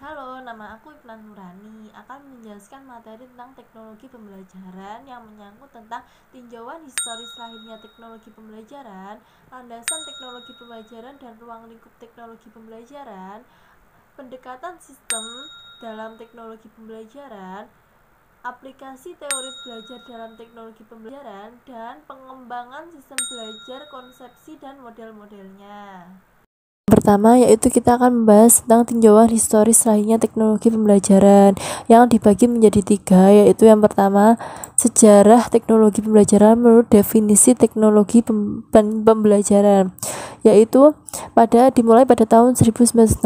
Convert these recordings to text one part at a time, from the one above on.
Halo, nama aku Ifnan Nurani akan menjelaskan materi tentang teknologi pembelajaran yang menyangkut tentang tinjauan historis lahirnya teknologi pembelajaran, landasan teknologi pembelajaran dan ruang lingkup teknologi pembelajaran, pendekatan sistem dalam teknologi pembelajaran, aplikasi teori belajar dalam teknologi pembelajaran, dan pengembangan sistem belajar, konsepsi dan model-modelnya. Pertama, yaitu kita akan membahas tentang tinjauan historis lahirnya teknologi pembelajaran yang dibagi menjadi tiga, yaitu yang pertama, sejarah teknologi pembelajaran menurut definisi teknologi pembelajaran, yaitu dimulai pada tahun 1960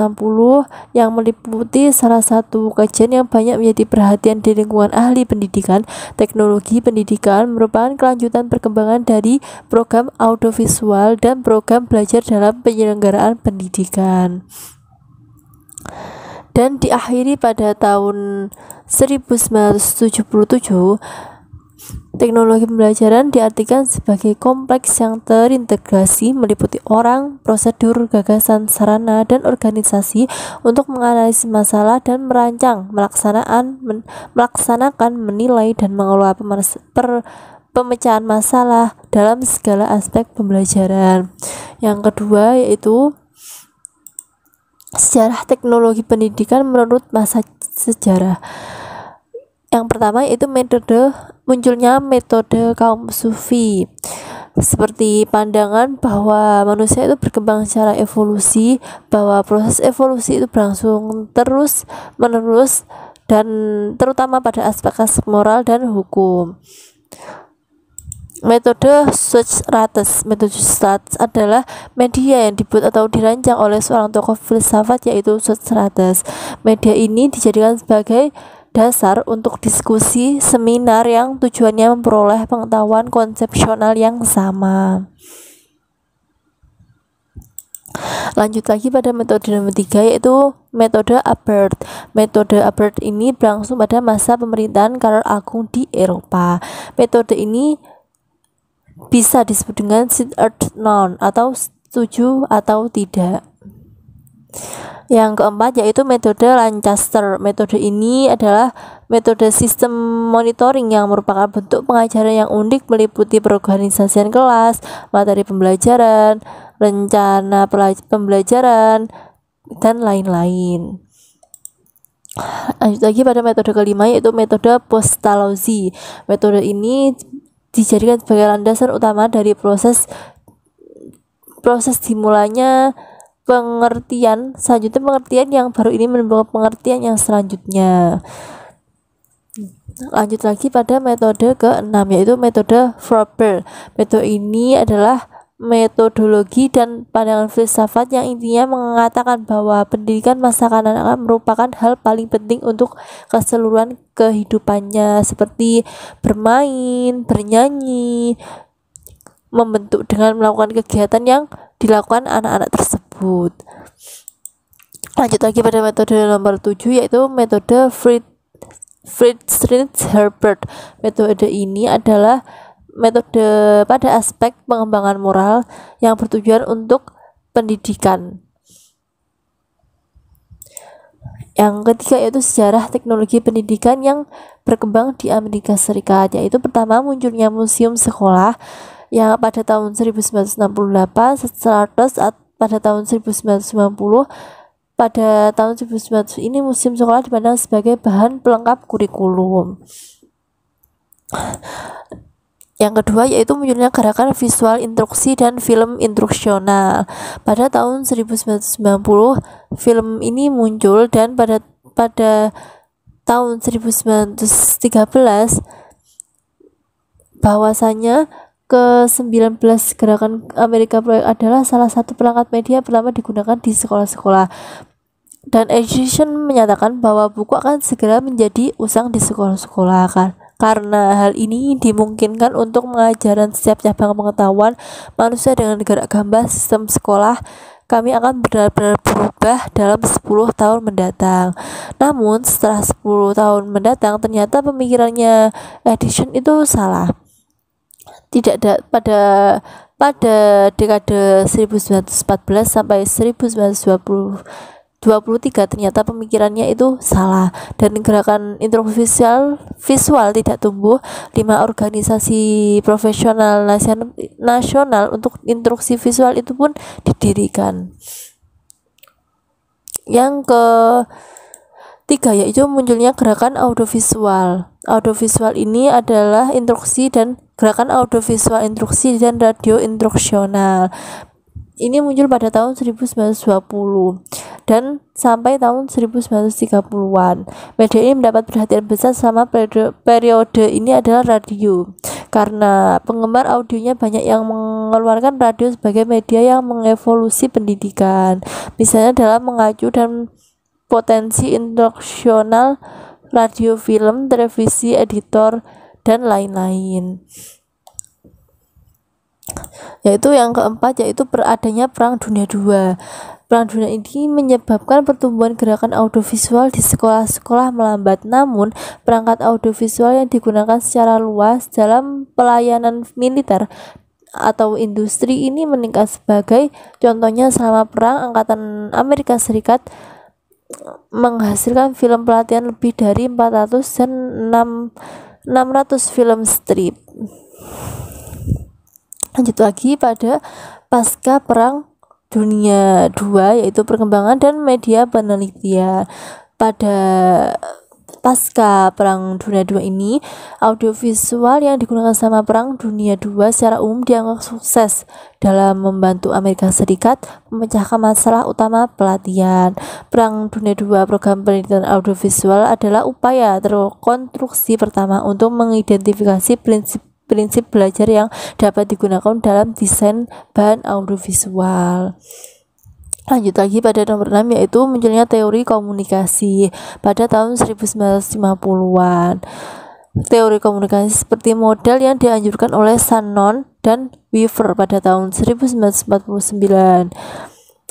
yang meliputi salah satu kajian yang banyak menjadi perhatian di lingkungan ahli pendidikan. Teknologi pendidikan merupakan kelanjutan perkembangan dari program audiovisual dan program belajar dalam penyelenggaraan pendidikan, dan diakhiri pada tahun 1977. Teknologi pembelajaran diartikan sebagai kompleks yang terintegrasi meliputi orang, prosedur, gagasan, sarana, dan organisasi untuk menganalisis masalah dan merancang, melaksanakan, menilai, dan mengelola pemecahan masalah dalam segala aspek pembelajaran. Yang kedua yaitu sejarah teknologi pendidikan menurut masa sejarah. Yang pertama yaitu munculnya metode kaum sufi, seperti pandangan bahwa manusia itu berkembang secara evolusi, bahwa proses evolusi itu berlangsung terus menerus, dan terutama pada aspek moral dan hukum. Metode Socrates adalah media yang dibuat atau dirancang oleh seorang tokoh filsafat, yaitu Socrates. Media ini dijadikan sebagai dasar untuk diskusi seminar yang tujuannya memperoleh pengetahuan konsepsional yang sama. Lanjut lagi pada metode nomor 3, yaitu metode Abert. Metode Abert ini berlangsung pada masa pemerintahan Karl Agung di Eropa. Metode ini bisa disebut dengan sit earth noun atau setuju atau tidak. Yang keempat yaitu metode Lancaster. Metode ini adalah metode sistem monitoring yang merupakan bentuk pengajaran yang unik, meliputi perorganisasian kelas, materi pembelajaran, rencana pembelajaran, dan lain-lain. Lanjut lagi pada metode kelima yaitu metode Pestalozzi. Metode ini dijadikan sebagai landasan utama dari proses dimulainya pengertian yang baru ini menimbulkan pengertian yang selanjutnya. Lanjut lagi pada metode ke-6 yaitu metode Frober. Metode ini adalah metodologi dan pandangan filsafat yang intinya mengatakan bahwa pendidikan masa kanak-kanak merupakan hal paling penting untuk keseluruhan kehidupannya, seperti bermain, bernyanyi, membentuk dengan melakukan kegiatan yang dilakukan anak-anak tersebut. Lanjut lagi pada metode nomor 7 yaitu metode Friedrich Herbert. Metode ini adalah metode pada aspek pengembangan moral yang bertujuan untuk pendidikan. Yang ketiga yaitu sejarah teknologi pendidikan yang berkembang di Amerika Serikat, yaitu pertama munculnya museum sekolah yang pada tahun 1968, pada tahun 1990. Pada tahun 1900 ini museum sekolah dipandang sebagai bahan pelengkap kurikulum. Yang kedua yaitu munculnya gerakan visual instruksi dan film instruksional. Pada tahun 1990 film ini muncul, dan pada tahun 1913 bahwasanya ke-19 gerakan Amerika Proyek adalah salah satu perangkat media pertama digunakan di sekolah-sekolah, dan Education menyatakan bahwa buku akan segera menjadi usang di sekolah-sekolah karena hal ini dimungkinkan untuk pengajaran setiap cabang pengetahuan manusia dengan gerak gambar. Sistem sekolah kami akan benar-benar berubah dalam 10 tahun mendatang. Namun setelah 10 tahun mendatang ternyata pemikirannya Edition itu salah. Tidak ada pada dekade 1914 sampai 1920 1923 ternyata pemikirannya itu salah dan gerakan instruksi visual tidak tumbuh. 5 organisasi profesional nasional untuk instruksi visual itu pun didirikan. Yang ketiga yaitu munculnya gerakan audiovisual. Audiovisual ini adalah instruksi dan gerakan audiovisual instruksi dan radio instruksional. Ini muncul pada tahun 1920 dan sampai tahun 1930-an. Media ini mendapat perhatian besar selama periode ini adalah radio. Karena penggemar audionya banyak yang mengeluarkan radio sebagai media yang mengevolusi pendidikan. Misalnya dalam mengacu dan potensi instruksional radio, film, televisi, editor, dan lain-lain. Yaitu yang keempat yaitu adanya Perang Dunia II. Perang dunia ini menyebabkan pertumbuhan gerakan audiovisual di sekolah-sekolah melambat, namun perangkat audiovisual yang digunakan secara luas dalam pelayanan militer atau industri ini meningkat. Sebagai contohnya, selama perang, Angkatan Amerika Serikat menghasilkan film pelatihan lebih dari 400 dan 600 film strip. Lanjut lagi pada pasca Perang Dunia II yaitu perkembangan dan media penelitian. Pada pasca Perang Dunia II ini, audiovisual yang digunakan selama Perang Dunia II secara umum dianggap sukses dalam membantu Amerika Serikat memecahkan masalah utama pelatihan. Perang Dunia II, program penelitian audiovisual adalah upaya terkonstruksi pertama untuk mengidentifikasi prinsip belajar yang dapat digunakan dalam desain bahan audiovisual. Lanjut lagi pada nomor 6 yaitu munculnya teori komunikasi pada tahun 1950-an. Teori komunikasi seperti model yang dianjurkan oleh Shannon dan Weaver pada tahun 1949.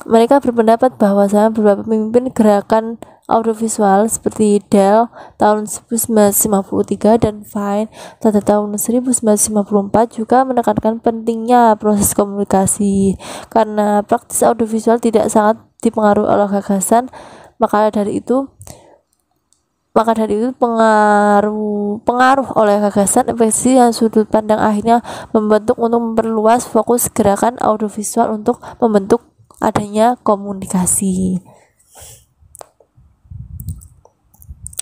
Mereka berpendapat bahwa beberapa pemimpin gerakan audiovisual seperti Dell tahun 1953 dan Fine pada tahun 1954 juga menekankan pentingnya proses komunikasi. Karena praktis audiovisual tidak sangat dipengaruhi oleh gagasan, maka dari itu pengaruh oleh gagasan efektif dan sudut pandang akhirnya membentuk untuk memperluas fokus gerakan audiovisual untuk membentuk adanya komunikasi.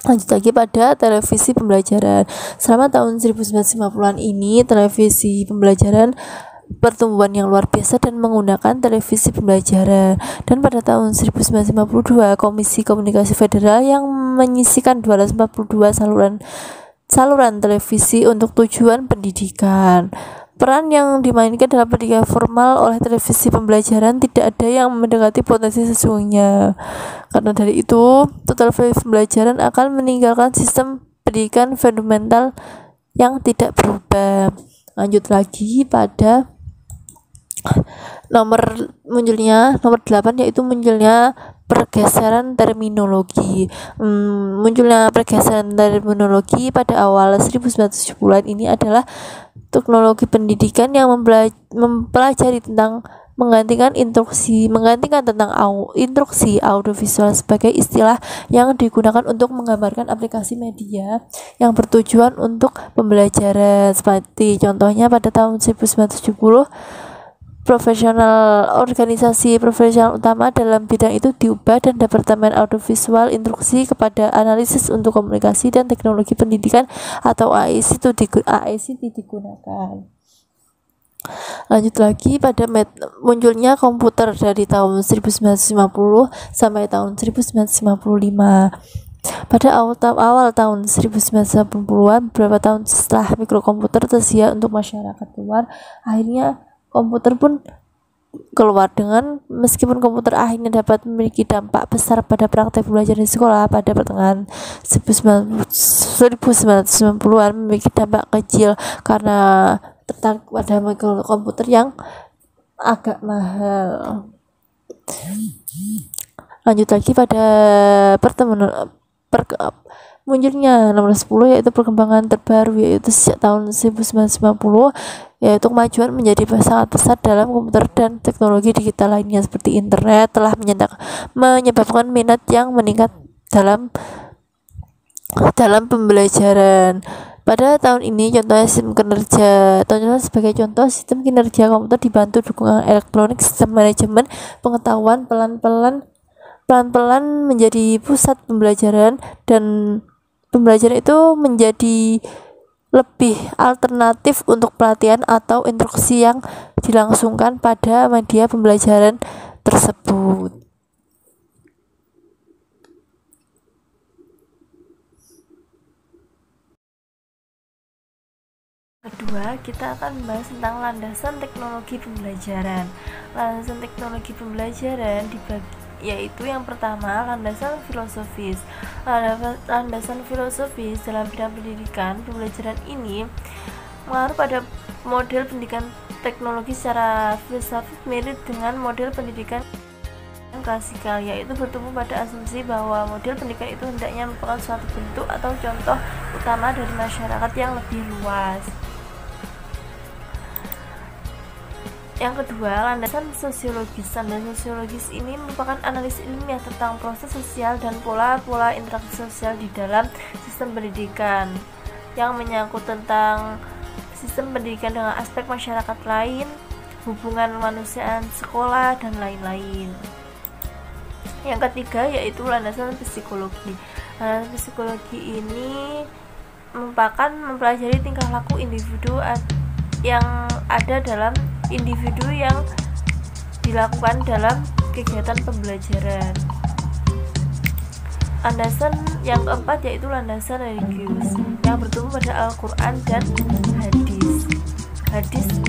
Lanjut lagi pada televisi pembelajaran. Selama tahun 1950-an ini, televisi pembelajaran pertumbuhan yang luar biasa dan menggunakan televisi pembelajaran. Dan pada tahun 1952, Komisi Komunikasi Federal yang menyisikan 242 saluran televisi untuk tujuan pendidikan. Peran yang dimainkan dalam pendidikan formal oleh televisi pembelajaran tidak ada yang mendekati potensi sesungguhnya. Karena dari itu, total pembelajaran akan meninggalkan sistem pendidikan fundamental yang tidak berubah. Lanjut lagi pada nomor 8 yaitu munculnya pergeseran terminologi. Munculnya pergeseran terminologi pada awal 1970-an ini adalah teknologi pendidikan yang mempelajari tentang menggantikan tentang instruksi audiovisual sebagai istilah yang digunakan untuk menggambarkan aplikasi media yang bertujuan untuk pembelajaran. Seperti contohnya pada tahun 1970, organisasi profesional utama dalam bidang itu diubah dan Departemen Audiovisual Instruksi kepada Analisis untuk Komunikasi dan Teknologi Pendidikan atau AIC digunakan. Lanjut lagi pada munculnya komputer dari tahun 1950 sampai tahun 1955. Pada awal tahun 1990-an, beberapa tahun setelah mikrokomputer tersedia untuk masyarakat luar, akhirnya komputer pun keluar. Meskipun komputer akhirnya dapat memiliki dampak besar pada praktek pembelajaran di sekolah, pada pertengahan 1990-an memiliki dampak kecil karena tertarik pada komputer yang agak mahal. Lanjut lagi pada munculnya nomor 10 yaitu perkembangan terbaru, yaitu sejak tahun 1990, yaitu kemajuan menjadi sangat pesat dalam komputer dan teknologi digital lainnya seperti internet telah menyebabkan minat yang meningkat dalam pembelajaran. Pada tahun ini sebagai contoh sistem kinerja komputer dibantu dukungan elektronik, sistem manajemen pengetahuan pelan-pelan menjadi pusat pembelajaran, dan pembelajaran itu menjadi lebih alternatif untuk pelatihan atau instruksi yang dilangsungkan pada media pembelajaran tersebut. Kedua, kita akan membahas tentang landasan teknologi pembelajaran. Landasan teknologi pembelajaran yaitu yang pertama, landasan filosofis. Landasan filosofis dalam bidang pendidikan pembelajaran ini mengaruh pada model pendidikan teknologi secara filosofis mirip dengan model pendidikan klasikal, yaitu bertumbuh pada asumsi bahwa model pendidikan itu hendaknya merupakan suatu bentuk atau contoh utama dari masyarakat yang lebih luas. Yang kedua, landasan sosiologis. Landasan sosiologis ini merupakan analisis ilmiah tentang proses sosial dan pola-pola interaksi sosial di dalam sistem pendidikan, yang menyangkut tentang sistem pendidikan dengan aspek masyarakat lain, hubungan kemanusiaan, sekolah, dan lain-lain. Yang ketiga yaitu landasan psikologi. Landasan psikologi ini merupakan mempelajari tingkah laku individu yang ada dalam individu yang dilakukan dalam kegiatan pembelajaran. Landasan yang keempat yaitu landasan religius yang bertumbuh pada Al-Quran dan hadis.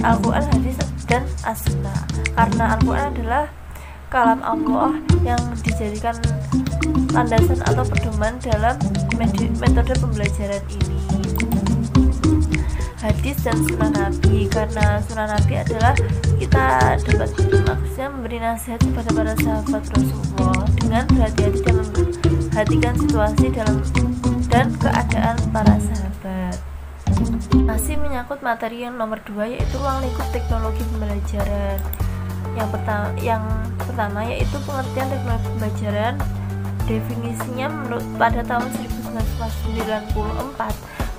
Al-Quran, hadis, dan as-sunnah. Karena Al-Quran adalah kalam Allah yang dijadikan landasan atau pedoman dalam metode pembelajaran ini. Hadis dan sunnah Nabi, karena sunnah Nabi adalah kita dapat maksudnya memberi nasihat kepada para sahabat Rasulullah dengan berhati-hati dan memperhatikan situasi dan keadaan para sahabat. Masih menyangkut materi yang nomor 2 yaitu ruang lingkup teknologi pembelajaran. Yang pertama yaitu pengertian teknologi pembelajaran. Definisinya pada tahun 1994,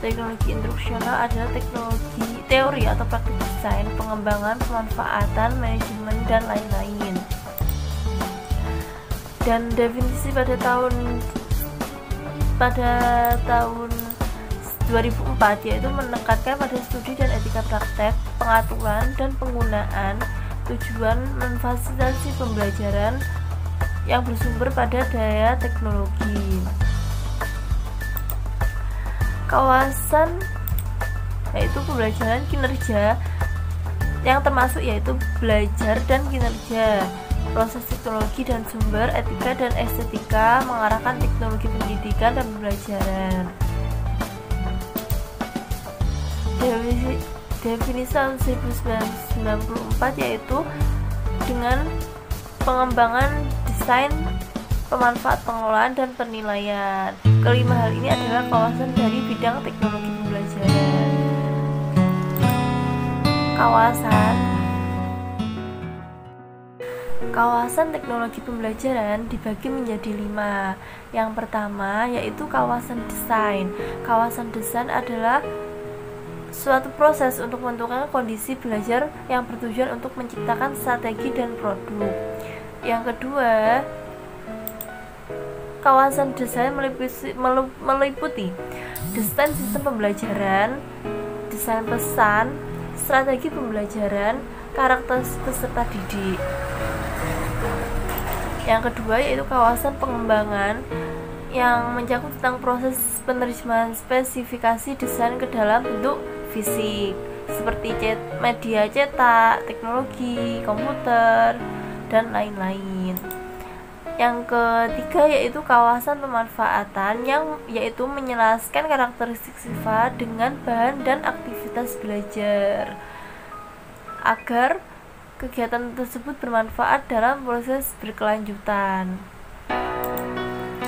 teknologi instruksional adalah teknologi teori atau praktik desain, pengembangan, pemanfaatan, manajemen, dan lain-lain. Dan definisi pada tahun 2004 yaitu menekankan pada studi dan etika praktek, pengaturan dan penggunaan, tujuan memfasilitasi pembelajaran yang bersumber pada daya teknologi. Kawasan yaitu pembelajaran kinerja yang termasuk yaitu belajar dan kinerja, proses teknologi dan sumber, etika dan estetika mengarahkan teknologi pendidikan dan pembelajaran. Definisi tahun 1994 yaitu dengan pengembangan desain, pemanfaat, pengelolaan, dan penilaian. Kelima hal ini adalah kawasan dari bidang teknologi pembelajaran. Kawasan teknologi pembelajaran dibagi menjadi 5. Yang pertama yaitu kawasan desain. Kawasan desain adalah suatu proses untuk menentukan kondisi belajar yang bertujuan untuk menciptakan strategi dan produk. Yang kedua, kawasan desain meliputi desain sistem pembelajaran, desain pesan, strategi pembelajaran, karakteristik peserta didik. Yang kedua yaitu kawasan pengembangan yang mencakup tentang proses penerjemahan spesifikasi desain ke dalam bentuk fisik seperti media cetak, teknologi, komputer, dan lain-lain. Yang ketiga yaitu kawasan pemanfaatan yang yaitu menjelaskan karakteristik sifat dengan bahan dan aktivitas belajar agar kegiatan tersebut bermanfaat dalam proses berkelanjutan.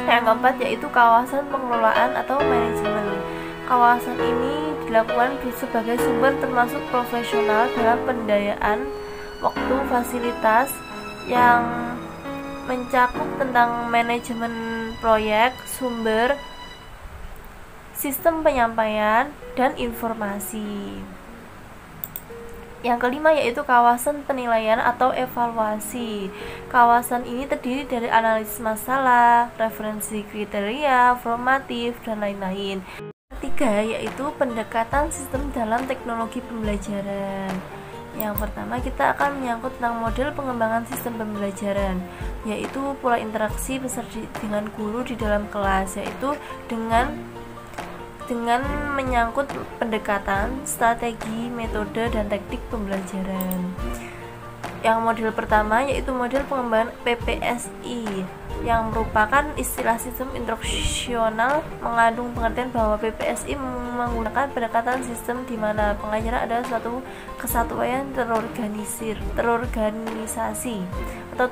Yang keempat yaitu kawasan pengelolaan atau manajemen. Kawasan ini dilakukan sebagai sumber termasuk profesional dalam pendayaan waktu fasilitas yang mencakup tentang manajemen proyek, sumber, sistem penyampaian, dan informasi. Yang kelima yaitu kawasan penilaian atau evaluasi. Kawasan ini terdiri dari analisis masalah, referensi kriteria, formatif, dan lain-lain. Ketiga yaitu pendekatan sistem dalam teknologi pembelajaran. Yang pertama kita akan menyangkut tentang model pengembangan sistem pembelajaran, yaitu pola interaksi peserta dengan guru di dalam kelas, yaitu dengan menyangkut pendekatan, strategi, metode, dan teknik pembelajaran. Yang model pertama yaitu model pengembangan PPSI, yang merupakan istilah sistem instruksional, mengandung pengertian bahwa PPSI menggunakan pendekatan sistem di mana pengajaran adalah suatu kesatuan terorganisasi atau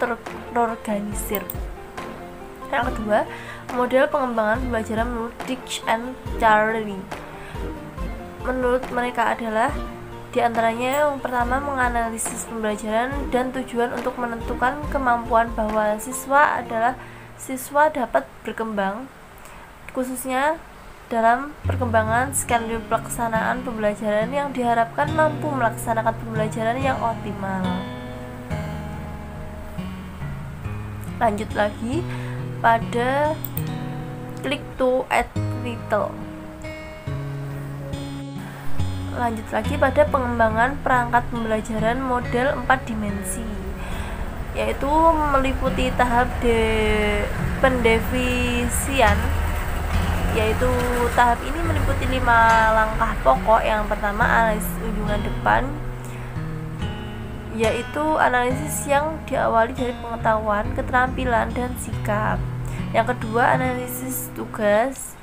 terorganisir. Yang kedua, model pengembangan pembelajaran menurut Dix and Charlie. Menurut mereka adalah diantaranya yang pertama menganalisis pembelajaran dan tujuan untuk menentukan kemampuan bahwa siswa dapat berkembang, khususnya dalam perkembangan skenario pelaksanaan pembelajaran yang diharapkan mampu melaksanakan pembelajaran yang optimal. Lanjut lagi pada click to add title. Lanjut lagi pada pengembangan perangkat pembelajaran model 4 dimensi, yaitu meliputi tahap pendefisian, yaitu tahap ini meliputi 5 langkah pokok. Yang pertama analisis ujungan depan, yaitu analisis yang diawali dari pengetahuan, keterampilan, dan sikap. Yang kedua analisis tugas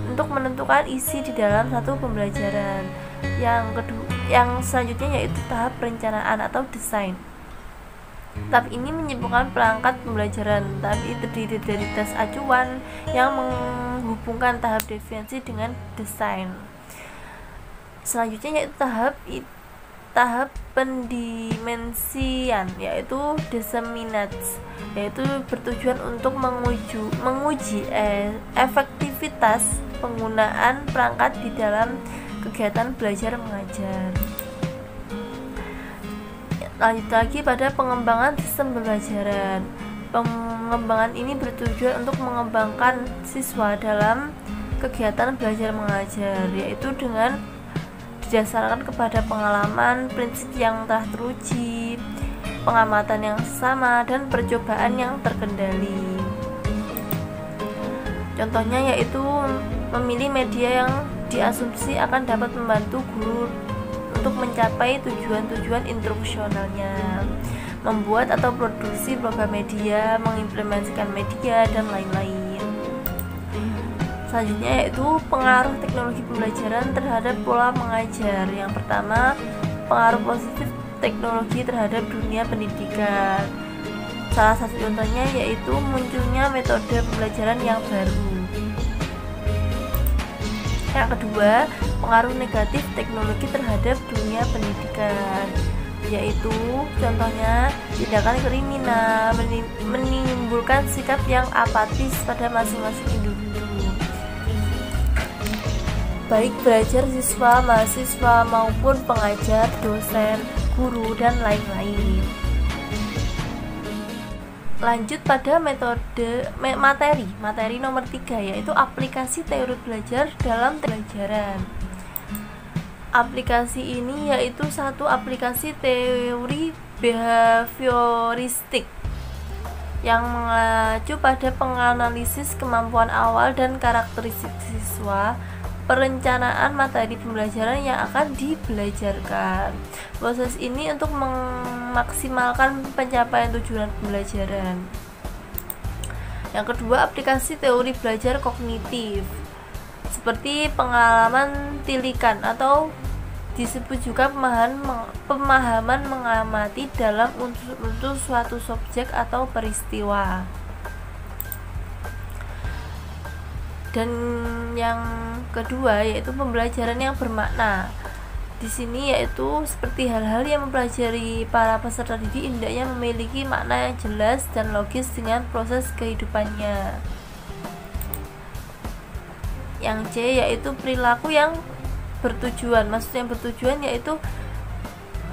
untuk menentukan isi di dalam satu pembelajaran. Yang selanjutnya yaitu tahap perencanaan atau desain. Tahap ini menyibukkan perangkat pembelajaran. Tahap ini terdiri dari tes acuan yang menghubungkan tahap definisi dengan desain. Selanjutnya yaitu tahap pendimensian, yaitu disseminates, yaitu bertujuan untuk menguji efektivitas penggunaan perangkat di dalam kegiatan belajar mengajar. Lanjut lagi pada pengembangan sistem pembelajaran. Pengembangan ini bertujuan untuk mengembangkan siswa dalam kegiatan belajar mengajar, yaitu dengan didasarkan kepada pengalaman, prinsip yang telah teruji, pengamatan yang sama, dan percobaan yang terkendali. Contohnya yaitu memilih media yang diasumsi akan dapat membantu guru untuk mencapai tujuan-tujuan instruksionalnya, membuat atau produksi program media, mengimplementasikan media, dan lain-lain. Selanjutnya yaitu pengaruh teknologi pembelajaran terhadap pola mengajar. Yang pertama, pengaruh positif teknologi terhadap dunia pendidikan. Salah satu contohnya yaitu munculnya metode pembelajaran yang baru. Yang kedua, pengaruh negatif teknologi terhadap dunia pendidikan, yaitu contohnya tindakan kriminal, menimbulkan sikap yang apatis pada masing-masing individu, baik belajar siswa, mahasiswa maupun pengajar, dosen, guru, dan lain-lain. Lanjut pada materi nomor 3, yaitu aplikasi teori belajar dalam pembelajaran. Aplikasi ini yaitu satu aplikasi teori behavioristik yang mengacu pada penganalisis kemampuan awal dan karakteristik siswa, perencanaan materi pembelajaran yang akan dibelajarkan. Proses ini untuk memaksimalkan pencapaian tujuan pembelajaran. Yang kedua, aplikasi teori belajar kognitif, seperti pengalaman tilikan atau disebut juga pemahaman mengamati dalam unsur suatu subjek atau peristiwa. Dan yang kedua yaitu pembelajaran yang bermakna. Di sini yaitu seperti hal-hal yang mempelajari para peserta didik hendaknya memiliki makna yang jelas dan logis dengan proses kehidupannya. Yang C yaitu perilaku yang bertujuan. Maksudnya bertujuan yaitu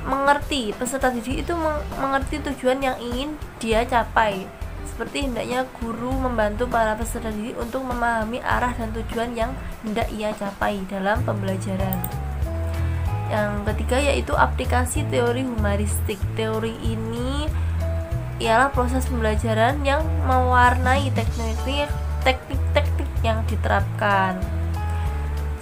mengerti, peserta didik itu mengerti tujuan yang ingin dia capai. Seperti hendaknya guru membantu para peserta didik untuk memahami arah dan tujuan yang hendak ia capai dalam pembelajaran. Yang ketiga yaitu aplikasi teori humanistik. Teori ini ialah proses pembelajaran yang mewarnai teknik-teknik yang diterapkan,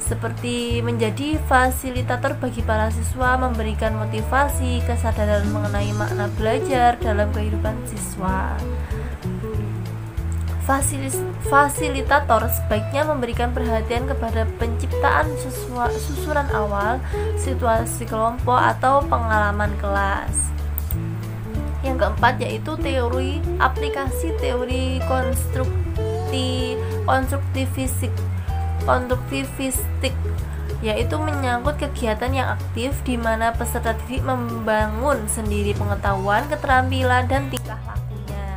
seperti menjadi fasilitator bagi para siswa, memberikan motivasi, kesadaran mengenai makna belajar dalam kehidupan siswa. Fasilitator sebaiknya memberikan perhatian kepada penciptaan susunan awal, situasi kelompok, atau pengalaman kelas. Yang keempat yaitu teori aplikasi teori konstruktivistik, yaitu menyangkut kegiatan yang aktif di mana peserta didik membangun sendiri pengetahuan, keterampilan, dan tingkah lakunya.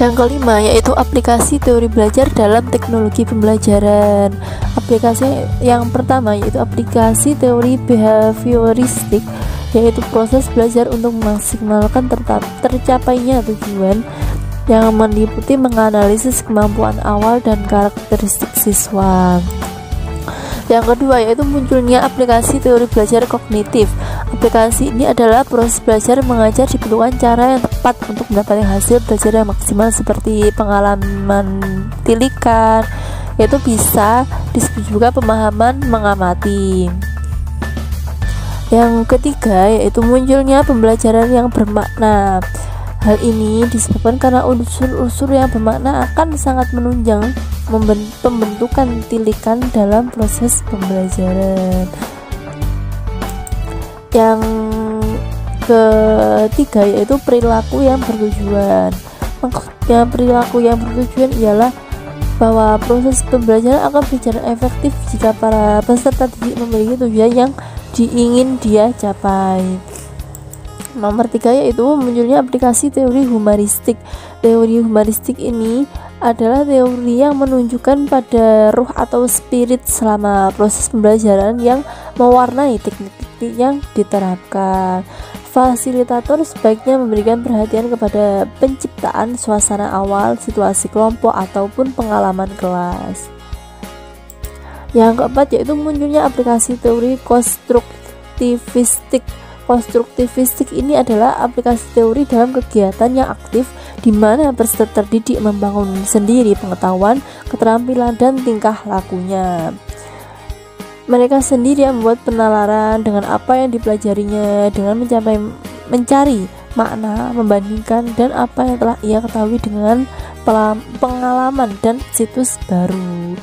Yang kelima yaitu aplikasi teori belajar dalam teknologi pembelajaran. Aplikasi yang pertama yaitu aplikasi teori behavioristik, yaitu proses belajar untuk memaksimalkan tercapainya tujuan yang meliputi menganalisis kemampuan awal dan karakteristik siswa. Yang kedua yaitu munculnya aplikasi teori belajar kognitif. Aplikasi ini adalah proses belajar mengajar diperlukan cara yang tepat untuk mendapatkan hasil belajar yang maksimal, seperti pengalaman tilikan, yaitu bisa disebut juga pemahaman mengamati. Yang ketiga yaitu munculnya pembelajaran yang bermakna. Hal ini disebabkan karena unsur-unsur yang bermakna akan sangat menunjang pembentukan tilikan dalam proses pembelajaran. Yang ketiga yaitu perilaku yang bertujuan. Maksudnya perilaku yang bertujuan ialah bahwa proses pembelajaran akan berjalan efektif jika para peserta didik memiliki tujuan yang ingin dia capai. Nomor 3 yaitu munculnya aplikasi teori humanistik. Teori humanistik ini adalah teori yang menunjukkan pada ruh atau spirit selama proses pembelajaran yang mewarnai teknik-teknik yang diterapkan. Fasilitator sebaiknya memberikan perhatian kepada penciptaan suasana awal, situasi kelompok, ataupun pengalaman kelas. Yang keempat yaitu munculnya aplikasi teori konstruktivistik. Konstruktivistik ini adalah aplikasi teori dalam kegiatan yang aktif di mana peserta didik membangun sendiri pengetahuan, keterampilan, dan tingkah lakunya. Mereka sendiri yang membuat penalaran dengan apa yang dipelajarinya dengan mencari makna, membandingkan dan apa yang telah ia ketahui dengan pengalaman dan situs baru.